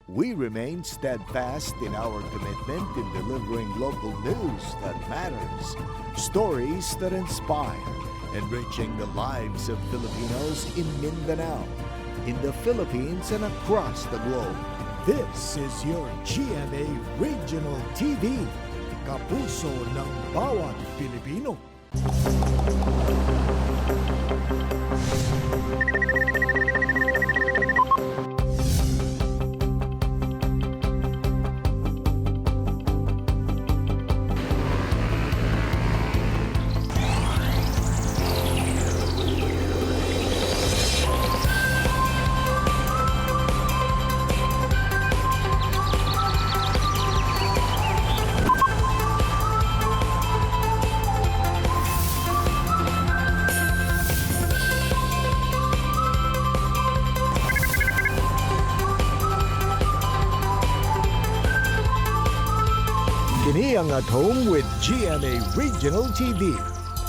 We remain steadfast in our commitment in delivering local news that matters, stories that inspire, enriching the lives of Filipinos in Mindanao, in the Philippines and across the globe. This is your GMA Regional TV, kapuso ng bawat Pilipino. Kini ang At Home with GMA Regional TV.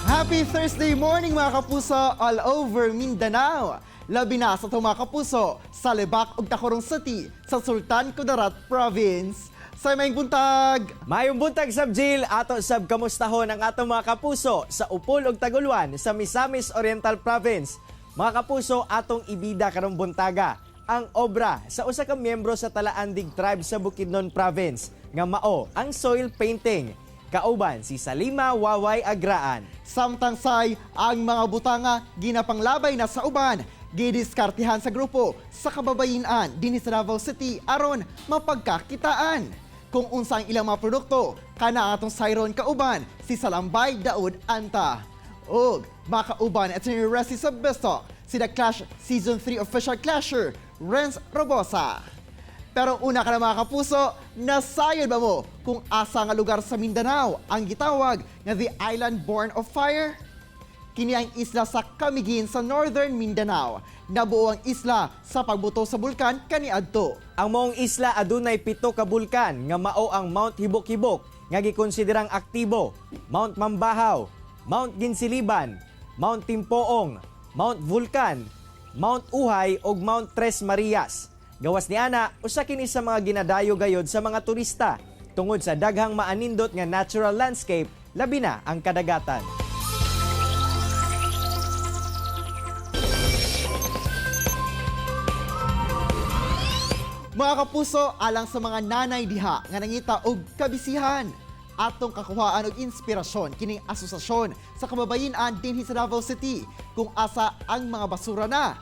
Happy Thursday morning mga kapuso all over Mindanao. Labi na sa itong mga kapuso sa Lebak ug Tacorong City sa Sultan Kudarat Province. Sa mayong buntag. Mayong buntag Sabjil, ato sab kamustahon ang atong mga kapuso sa Upol ug Taguluan sa Misamis Oriental Province. Mga kapuso, atong ibida karong buntaga ang obra sa usa ka miyembro sa Talaandig Tribe sa Bukidnon Province nga mao ang soil painting. Kauban si Salima Waway Agraan. Samtang say ang mga butanga ginapanglabay na sa uban, gidiskartihan sa grupo sa kababayinan dinhi sa Davao City aron mapagkakitaan. Kung unsang ilang mga produkto, kana atong sayron kauban si Salambay Daud Anta. Og makauban at si Resi sa Bestok, si The Clash Season 3 Official Clasher, Renz Robosa. Pero una ka na mga kapuso, nasayod ba mo kung asa nga lugar sa Mindanao ang gitawag nga the Island Born of Fire? Kini ang isla sa Camiguin sa Northern Mindanao. Nabuo ang isla sa pagbuto sa bulkan kaniadto. Ang moong isla adunay 7 ka bulkan nga mao ang Mount Hibok-Hibok nga gikonsiderang aktibo, Mount Mambahaw, Mount Ginsiliban, Mount Timpoong, Mount Vulcan, Mount Uhay ug Mount Tres Marias. Gawas ni ana, usa kini sa mga ginadayo gayod sa mga turista tungod sa daghang maanindot nga natural landscape, labi na ang kadagatan. Mga kapuso, alang sa mga nanay diha nga nangita og kabisihan, atong kakuhaan og inspirasyon kining asosasyon sa kababayen-an dinhi sa Davao City kung asa ang mga basura na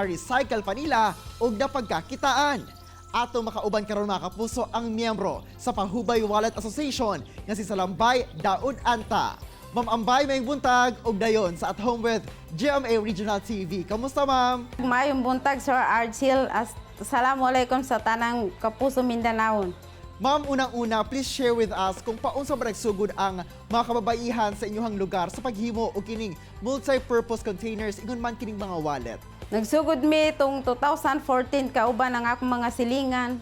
recycle pa nila og napagkakitaan. Atong makauban karon mga kapuso ang miyembro sa Pahubay Wallet Association nga si Salambay Daud Anta. Ma'am Ambay, may buntag og dayon sa At Home with GMA Regional TV. Kamusta ma'am? Mayong buntag, Sir Archil. Assalamualaikum sa tanang kapuso Mindanao. Ma'am, unang-una, please share with us kung paunsa ba nagsugod ang mga kababaihan sa inyong lugar sa paghimo o kining multi-purpose containers ingon man kining mga wallet. Nagsugod mi itong 2014 kauban ang akong mga silingan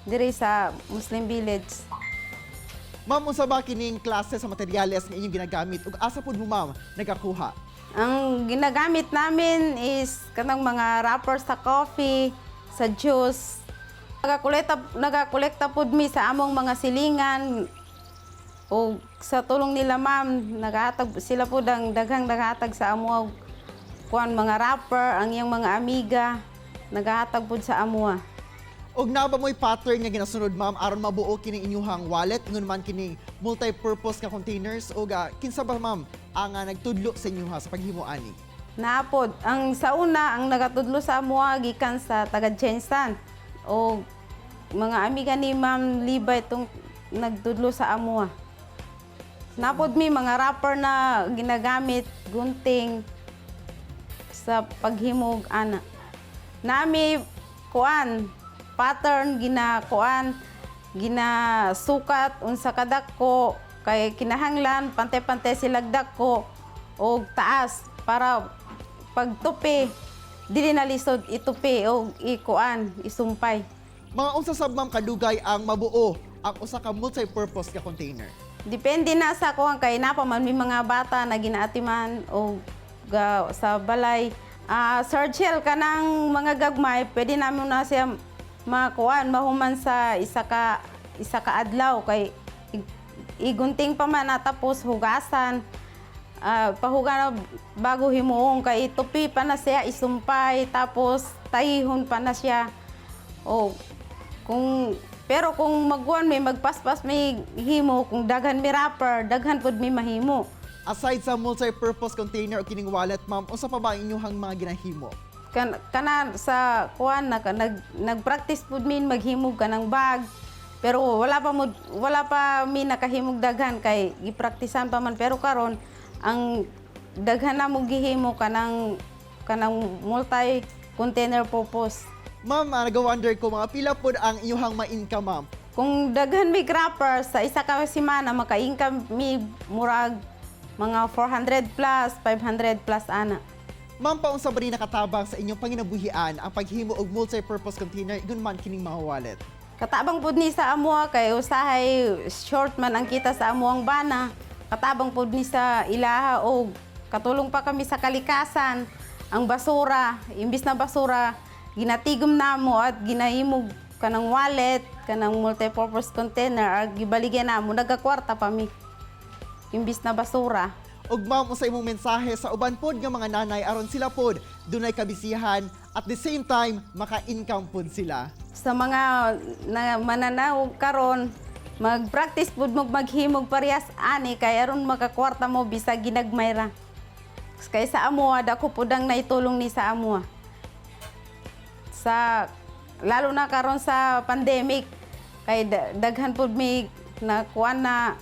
diri sa Muslim Village. Ma'am, unsa ba kining klase sa materyales nga inyong ginagamit ug asa pud mo ma'am nagakuha? Ang ginagamit namin is kanang mga wrapper sa coffee, sa juice. Nagakolekta pud mi sa among mga silingan o sa tulong nila ma'am, nagahatag sila pud ang daghang nagahatag sa amo kuan mga rapper, ang iyang mga amiga nagahatag pud sa amuha. Og na ba mo'y pattern nga ginasunod ma'am aron mabuo kining inyuhang wallet ingon man kining multi-purpose nga containers o kinsa ba ma'am ang nagtudlo sa inyuha sa paghimo ani? Naapod, ang sa una ang nagatudlo sa amuha gikan sa taga Jensan o mga amiga ni Ma'am Liba itong nagtudlo sa amuha. Napod mi mga rapper na ginagamit, gunting sa paghimog ana. Nami kuan pattern ginasukat unsa kadako kay kinahanglan pante-pante silagdak ko og taas para pagtupi dili na lisod itupi o ikuan isumpay. Mga unsa sab ma'am kadugay ang mabuo ang usa ka multi-purpose nga container? Depende na sa kuan kay napa man may mga bata na ginaatiman o sa balay. Sir Chel, kanang mga gagmay, pwede namin na siya mahuman sa isa ka adlaw kay igunting pa man tapos hugasan. Pahuga na bago himuong kay tupi pa na siya isumpay tapos tayihon pa na siya. Pero kung magwan may magpaspas may himo, kung daghan mi wrapper, daghan pud mi mahimo. Aside sa multi-purpose container o kining wallet, ma'am, unsa pa ba ang inyong mga ginahimo? Kana sa kuan nag-practice pud min maghimog kanang bag. Pero wala pa mi nakahimog daghan kay gipraktisan pa man, pero karon ang daghan na mo gihimo kanang multi container purpose. Ma'am, nag-wonder ko mga pila pod ang inyong ma-income, ma'am. Kung daghan mi wrapper sa isa ka semana maka-income mi murag mga 400 plus, 500 plus ana. Ma'am, paunsa ba rin nakatabang sa inyong panginabuhian ang paghimo og multi-purpose container igun man kining mga wallet? Katabang pud ni sa amuha kay usahay short man ang kita sa amuang bana. Katabang pud ni sa ilaha og katulong pa kami sa kalikasan. Ang basura, imbis na basura, ginatigom namo at ginahimog kanang wallet, kanang multi-purpose container, gibaligyan namo nagakwarta pa mi. Imbis na basura. Og ma'am, unsa imong mensahe sa uban pod nga mga nanay aron sila pod dunay kabisihan at the same time maka-income pod sila? Sa mga mananaw karon, mag-practice pud mo maghimog parehas ani kay aron makakwarta mo bisag ginagmay ra. Kay sa amuha dako pud ang naitulong ni sa amuha. Lalo na karon sa pandemic kay daghan pud mi nakuan na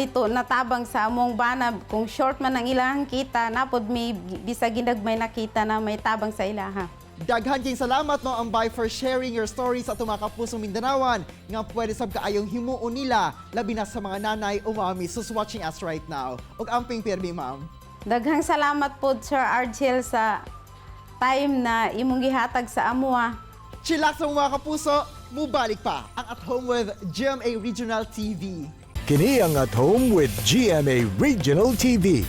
ito natabang sa among bana. Kung short man ang ilahang kita napod mi bisag ginagmay nakita na may tabang sa ilaha. Daghan kayong salamat no Ambay for sharing your stories at mga kapusong Mindanawan nga pwede sab kaayong himuon nila labi na sa mga nanay o mami who's watching us right now. Og amping pirmi, ma'am. Daghang salamat po Sir Argel sa time na imong gihatag sa amuha. Chillax mga kapuso, mubalik pa ang At Home with GMA Regional TV. Kini ang At Home with GMA Regional TV.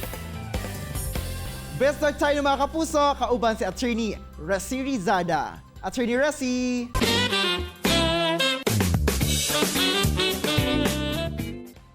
Best start tayo mga kapuso, kauban si Attorney Resi Rizada. Attorney Resi!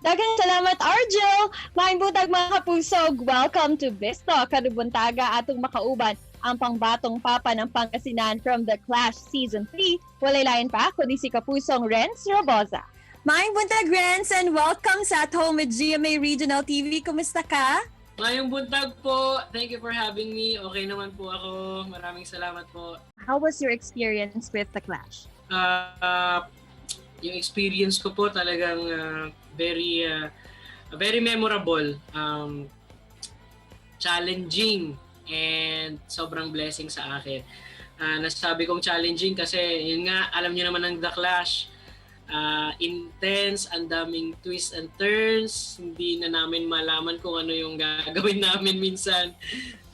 Daghang salamat, Argel! Maayong butag mga kapusog, welcome to Bisto, kadubuntaga atong makauban ang pangbatong papa ng Pangasinan from The Clash Season 3. Walay lain pa, kundi si kapusong Renz Roboza. Maayong buntag, Renz, and welcome sa At Home with GMA Regional TV. Kumusta ka? Ngayong buntag po. Thank you for having me. Okay naman po ako. Maraming salamat po. How was your experience with The Clash? Yung experience ko po talagang very memorable, challenging, and sobrang blessing sa akin. Nasabi kong challenging kasi yun nga, alam niyo naman ang The Clash. Intense, ang daming twists and turns, hindi na namin malaman kung ano yung gagawin namin minsan.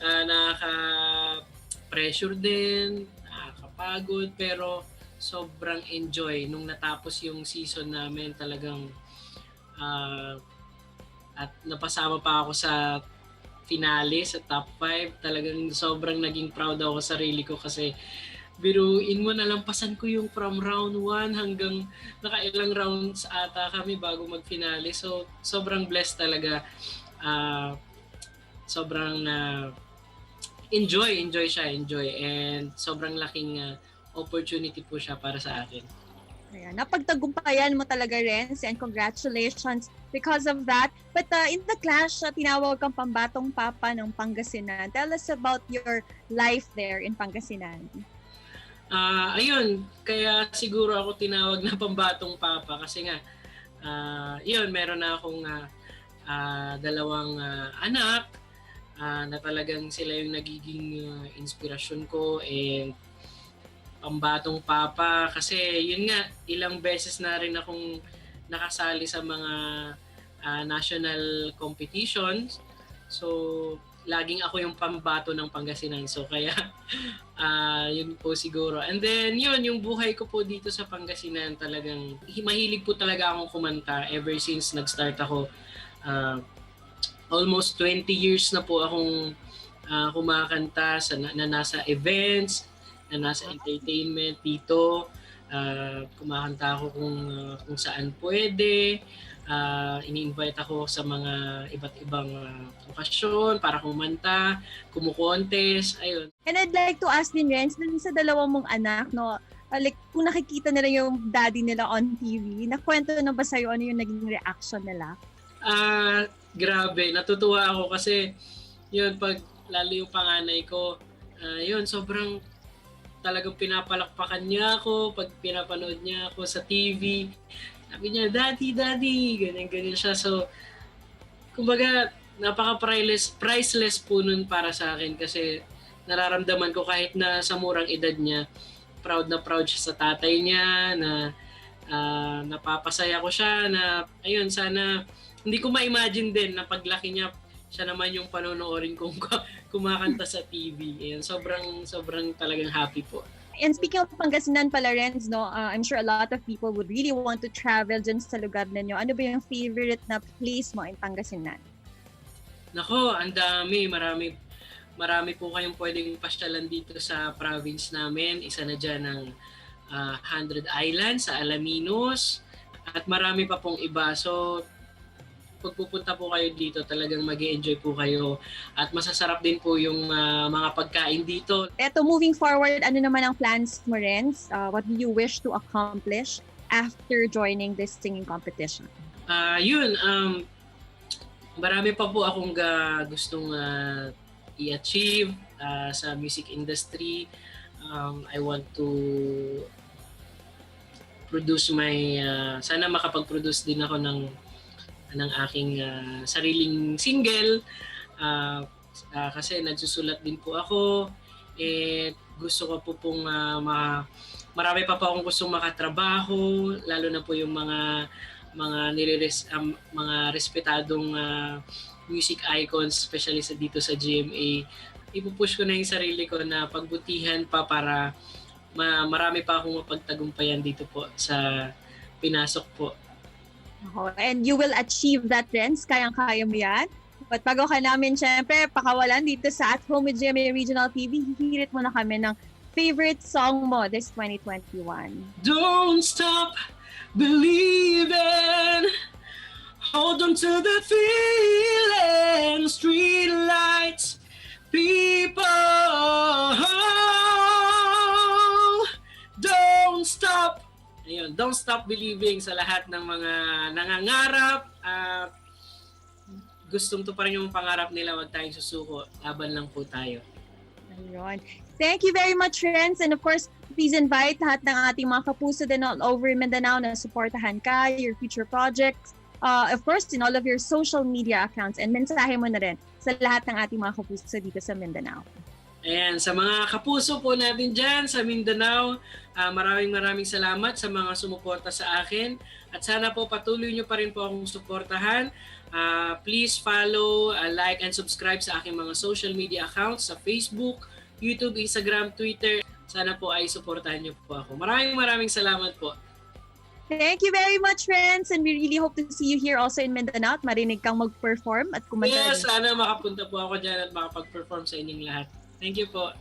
Nakaka-pressure din, nakakapagod, pero sobrang enjoy nung natapos yung season namin talagang at napasama pa ako sa finale, sa top 5. Talagang sobrang naging proud ako sa sarili ko kasi biruin mo, nalampasan ko yung from round 1 hanggang nakailang rounds ata kami bago mag-finale. So, sobrang blessed talaga. Sobrang enjoy siya. And sobrang laking opportunity po siya para sa akin. Ayan, napagtagumpayan mo talaga, Renz, and congratulations because of that. But in The Clash, tinawag kang pambatong papa ng Pangasinan. Tell us about your life there in Pangasinan. Ayun, kaya siguro ako tinawag na pambatong papa kasi nga, meron na akong dalawang anak na talagang sila yung nagiging inspirasyon ko and pambatong papa kasi yun nga, ilang beses na rin akong nakasali sa mga national competitions. So, laging ako yung pambato ng Pangasinan. So kaya yun po siguro. And then yun, yung buhay ko po dito sa Pangasinan talagang mahilig po talaga akong kumanta ever since nag-start ako. Almost 20 years na po akong kumakanta na nasa events na nasa entertainment dito. Kumakanta ako kung saan pwede. Ini-invite ako sa mga iba't ibang okasyon para kumanta, kumukontest, ayun. And I'd like to ask din, Renz, dun sa dalawa mong anak, no, like, kung nakikita nila yung daddy nila on TV, nakwento na ba sa'yo ano yung naging reaction nila? Grabe, natutuwa ako kasi yun, lalo yung panganay ko, yun, sobrang talagang pinapalakpakan niya ako pag pinapanood niya ako sa TV. Sabi niya, Daddy, Daddy, ganyan siya. So, kumbaga, priceless po nun para sa akin kasi nararamdaman ko kahit na sa murang edad niya, proud na proud siya sa tatay niya, na napapasaya ko siya, na ayun, sana, hindi ko ma-imagine din na paglaki niya, siya naman yung panonoorin kong kumakanta sa TV. Ayan, sobrang talagang happy po. And speaking of Pangasinan pala, Renz, no, I'm sure a lot of people would really want to travel dyan sa lugar ninyo. Ano ba yung favorite na place mo in Pangasinan? Nako, ang dami. Marami po kayong pwedeng pasyalan dito sa province namin. Isa na dyan ang 100 Islands sa Alaminos. At marami pa pong iba. So, pag pupunta po kayo dito, talagang mag-i-enjoy po kayo. At masasarap din po yung mga pagkain dito. Eto, moving forward, ano naman ang plans mo, Renz? What do you wish to accomplish after joining this singing competition? Marami pa po akong gustong i-achieve sa music industry. I want to produce sana makapag-produce din ako ng aking sariling single. Kasi nagsusulat din po ako. Gusto ko po pong marami pa akong gustong makatrabaho, lalo na po yung mga respetadong music icons, especially dito sa GMA. Ipupush ko na yung sarili ko na pagbutihan pa para marami pa akong mapagtagumpayan dito po sa pinasok po. And you will achieve that, Renz. Kayang-kaya mo yan. But bago ka namin, syempre, pakawalan dito sa At Home with GMA Regional TV, hihirit mo na kami ng favorite song mo this 2021. Don't stop believing. Hold on to the feeling. Street lights, people. Don't stop. Ayun, don't stop believing sa lahat ng mga nangangarap. Gustong to pa rin yung pangarap nila, wag tayong susuko. Laban lang po tayo. Ayun. Thank you very much, Renz. And of course, please invite lahat ng ating mga kapuso din all over Mindanao na supportahan ka, your future projects. Of course, in all of your social media accounts. And mensahe mo na rin sa lahat ng ating mga kapuso dito sa Mindanao. Ayan, sa mga kapuso po natin dyan sa Mindanao, maraming salamat sa mga sumuporta sa akin. At sana po patuloy nyo pa rin po akong suportahan. Please follow, like, and subscribe sa aking mga social media accounts sa Facebook, YouTube, Instagram, Twitter. Sana po ay suportahan nyo po ako. Maraming salamat po. Thank you very much, Renz. And we really hope to see you here also in Mindanao at marinig kang mag-perform at kumanta. Yes, sana makapunta po ako dyan at makapag-perform sa inyong lahat. Thank you po.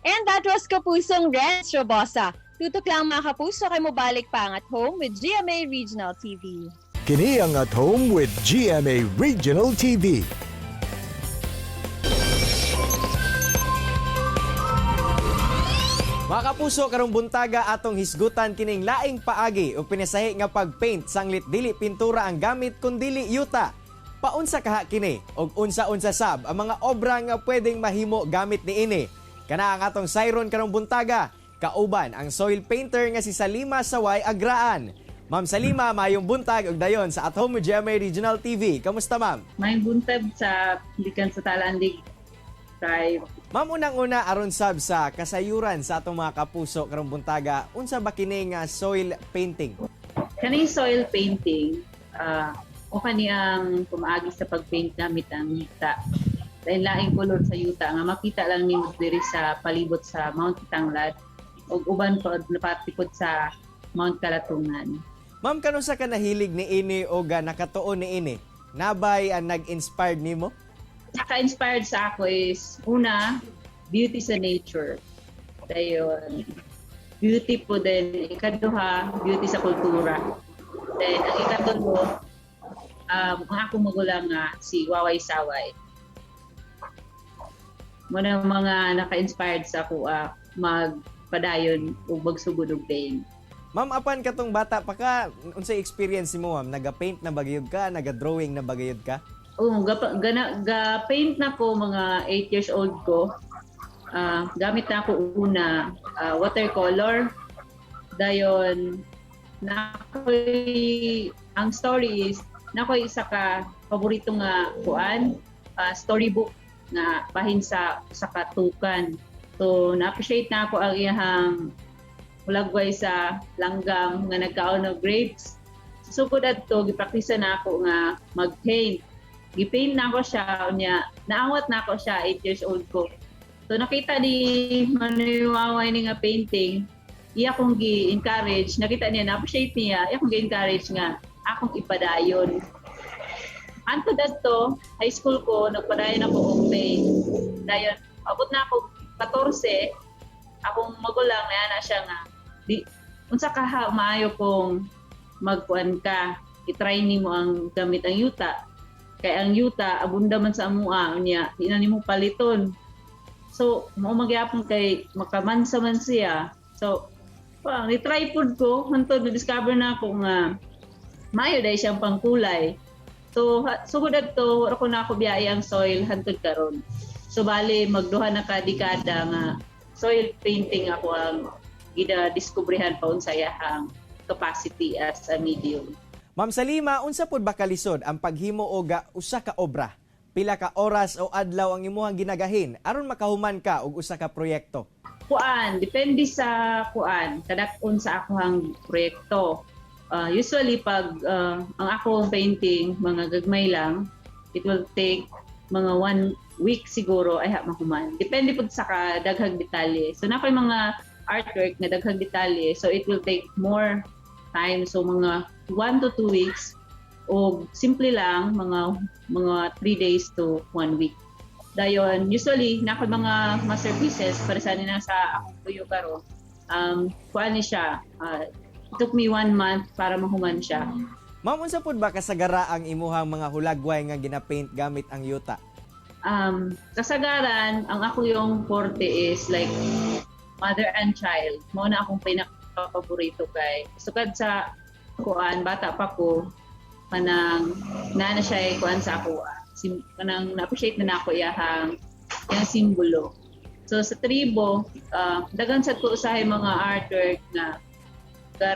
And that was Kapusong Renz Robosa. Tutok lang mga kapuso kay mobalik pa ang At Home with GMA Regional TV. Kini ang At Home with GMA Regional TV. Mga kapuso, karong buntaga atong hisgutan kining laing paagi o pinasahi nga pagpaint sanglit dili pintura ang gamit kundili yuta. Paunsa kaha kini og unsa-unsa sab ang mga obra nga pwedeng mahimo gamit niini. Kana ang atong sayron karong buntaga, kauban ang soil painter nga si Salima Saway Agraan. Ma'am Salima, mayong buntag og dayon sa At Home with GMA Regional TV. Kamusta, ma'am? May buntag sa Likan sa Talandig. Ma'am, unang-una aron sab sa kasayuran sa atong mga kapuso karong buntaga, unsa ba kini nga soil painting? Kani soil painting, o kani ang pumaagi sa pagpaint gamit ang yuta. Dahil laing color sa yuta nga makita lang nimo diri sa palibot sa Mount Kitanglad ug uban pa napatikod sa Mount Kalatungan. Ma'am, kanunsa ka nahilig niini o nakatuon niini? Nabay ang nag-inspired nimo? Naka-inspired sa ako is una, beauty sa nature. Dayon, beauty po din. Ikaduha, beauty sa kultura. Then, ang ikatulo, ang akong magulang nga si Waway Saway. Muna mga naka-inspired sa ako magpadayon o magsugod og paint. Ma'am, apan katong bata pa ka, unsay experience mo, ma'am? Naga-paint na bagayod ka, naga-drawing na bagayod ka? Oo, ga-paint na ko mga 8 years old ko. Gamit na ako una watercolor. Dayon, ang story is, nakoy isa ka paborito nga kuan, storybook na bahin sa katukan. So, na-appreciate na ako ang iyang hulagway sa langgam nga nagkaon ng grapes. So, kudad to, gipraktisa na ako nga mag-paint. Gipaint na ako siya, naawat na ako siya, 8 years old ko. So, nakita ni Manuwaway ni nga painting, iya kong gi-encourage, nakita niya, na-appreciate niya, iya kong gi-encourage nga, akong ipadayon. Anto dato, high school ko, nagpadayon ako og paint. Dayon, abot na ako 14, akong magulang na siya nga, unsa ka ha, maayo kong magkuan ka, itry nimo ang gamit ang yuta. Kaya ang yuta, abunda man sa amua, niya, di na nimo paliton. So, magyapon kay makamansa man siya. So, ni-try food ko, hantod na-discover na ako nga, maayo dahil siyang pangkulay. So, sugod to, wala ko na ako biyay ang soil hantod karon. So, bali, magduha na ka-dekada nga soil painting ako ang gida-diskubrihan pa unsayahang capacity as a medium. Ma'am Salima, unsa pod ba kalisod ang paghimo og usa ka obra? Pila ka oras o adlaw ang imuhang ginagahin aron makahuman ka og usa ka proyekto? Depende sa kadak-on sa akong proyekto. Usually pag ang akong painting mga gagmay lang, it will take mga 1 week siguro ay mahuman. Depende po sa daghang detalye. So na mga artwork na daghang detalye, so it will take more time. So mga 1 to 2 weeks o simple lang mga 3 days to 1 week. Dayon, usually na mga masterpieces para sa nina sa akong tuyo karon. Kuan ni siya. It took me 1 month para mahuman siya. Ma'am, unsa pod ba kasagara ang imuhang mga hulagway nga ginapaint gamit ang yuta? Kasagaran, ang ako yung forte is like mother and child. Mao na akong pinaka-paborito kay. Sukad sa kuan, bata pa ko, kanang na siya kuan sa ako. Kanang na-appreciate na ako yung simbolo. So sa tribo, dagan sa ko usahay mga artwork na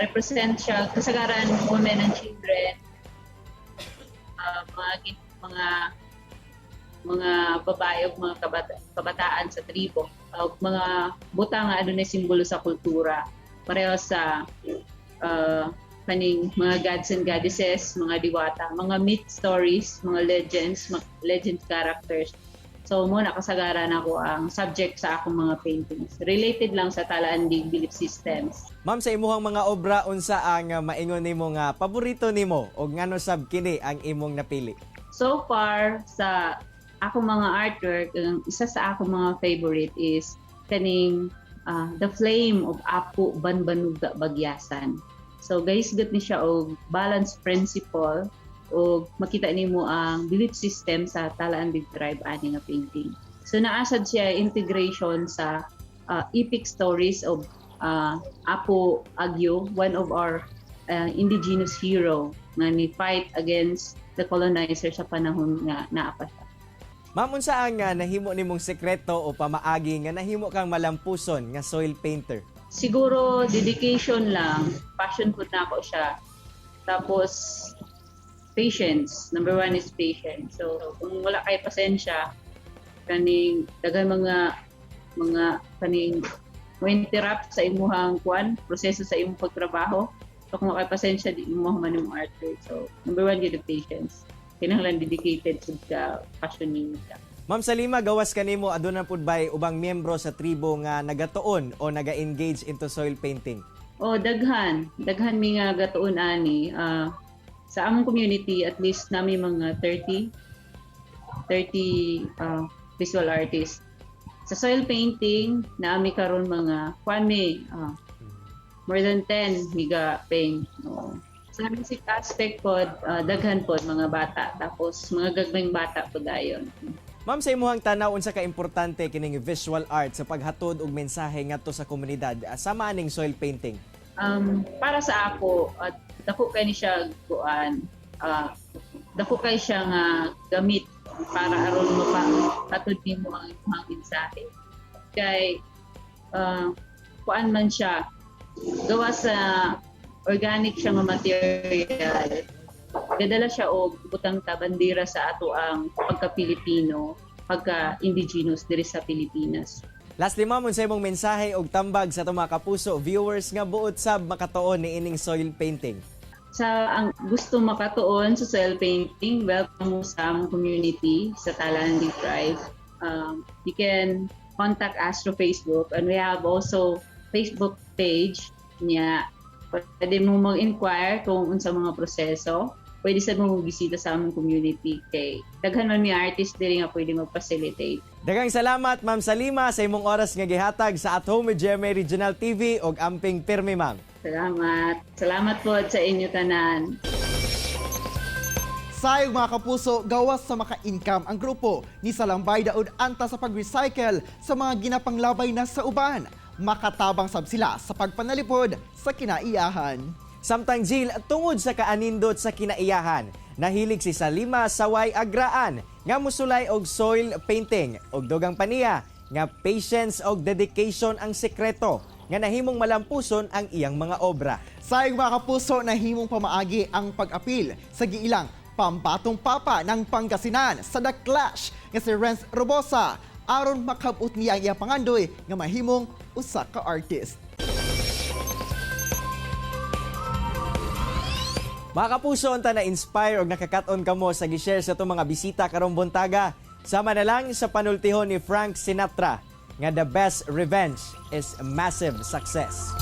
represent siya kasagaran women and children, mga babae o mga kabataan sa tribo, mga butang nga adunay simbolo sa kultura, pareho sa kaning mga gods and goddesses, mga diwata, mga myth stories, mga legend characters. So muna kasagaran ako ang subject sa akong mga paintings. Related lang sa Talaandig belief systems. Ma'am, sa imuhang mga obra, unsa ang maingon nimo nga paborito nimo o ngano sab kini ang imong napili? So far sa akong mga artwork, isa sa akong mga favorite is kaning The Flame of Apo Banbanugda Bagyasan. So guys, got ni siya og balance principle o makita nimo ang belief system sa Talaandig tribe ani nga painting. So naasad siya integration sa epic stories of Apo Agyo, one of our indigenous hero nga ni fight against the colonizer sa panahon nga naa pa siya. Ma'am, unsa ang nahimo nimong sekreto o pamaagi nga nahimo kang malampuson nga soil painter? Siguro dedication lang, passion po na ako siya. Tapos patience. Number 1 is patience. So kung wala kay pasensya, kaning daghang mga kaning interrupt sa imuhang proseso sa imong pagtrabaho. So kung wala kay pasensya, di mo man imong artwork. So number 1 gyud patience. Kinahanglan dedicated sa passion ninyo. Ma'am Salima, gawas kanimo aduna pud bay ubang miyembro sa tribo nga nagatuon o naga-engage into soil painting? Daghan mi nga gatuon ani. Sa among community, at least nami mga 30 visual artists. Sa soil painting, naami karon mga more than 10 miga paint. No. Sa music aspect po, daghan po mga bata. Tapos mga gagmayng bata po dayon. Ma'am, sa imuhang tanaw unsa ka importante kining visual art sa paghatod og mensahe ngadto sa komunidad sama aning soil painting? Para sa ako, dako kay ni siya dako kay siya nga gamit para aron mapatod nimo ang imong mensahe. Kay kuan man siya gawa sa organic siya nga material. Dadala siya og butang bandera sa ato ang pagka-Pilipino, pagka-indigenous diri sa Pilipinas. Lastly, ma'am, unsa imong mensahe og tambag sa mga kapuso viewers nga buot sab makatuon ni ining soil painting? Sa ang gusto makatuon sa soil painting, welcome mo sa among community sa Talandig Drive. You can contact us through Facebook, and we have also Facebook page niya. Pwede mo mag-inquire kung unsa mga proseso. Pwede sa mo bisita sa among community kay daghan man mi artist diri nga pwede mag-facilitate. Daghang salamat, Ma'am Salima, sa imong oras nga gihatag sa At Home with GMA Regional TV og amping pirmi, ma'am. Salamat. Salamat po sa inyo tanan. Sayog mga kapuso, gawas sa maka-income ang grupo ni Salambay daod anta sa pag-recycle sa mga ginapanglabay na sa uban. Makatabang sab sila sa pagpanalipod sa kinaiyahan. Samtang Jill, tungod sa kaanindot sa kinaiyahan, nahilig si Salima sa way agraan nga musulay og soil painting og dugang paniya nga patience og dedication ang sekreto nga nahimong malampuson ang iyang mga obra. Sayog mga kapuso, nahimong pamaagi ang pag-apil sa giilang pambatong papa ng Pangasinan sa The Clash nga si Renz Robosa aron makabut niya ang iyang pangandoy nga mahimong usa ka artist. Mga kapuso, unta na-inspire og nakakaton kamo sa gi-share sa itong mga bisita karong buntaga. Sama na lang sa panultihon ni Frank Sinatra nga the best revenge is massive success.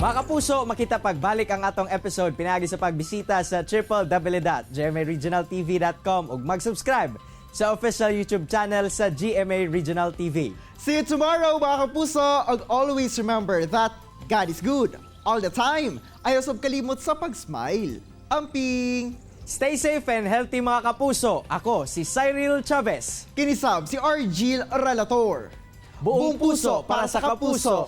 Mga kapuso, makita pagbalik ang atong episode pinagi sa pagbisita sa www.gmaregionaltv.com ug mag-subscribe sa official YouTube channel sa GMA Regional TV. See you tomorrow mga kapuso, ug always remember that God is good all the time. Ayaw sab kalimot sa pag-smile. Amping! Stay safe and healthy mga kapuso. Ako si Cyril Chavez. Kinisab si Argil Relator. Buong puso para sa kapuso.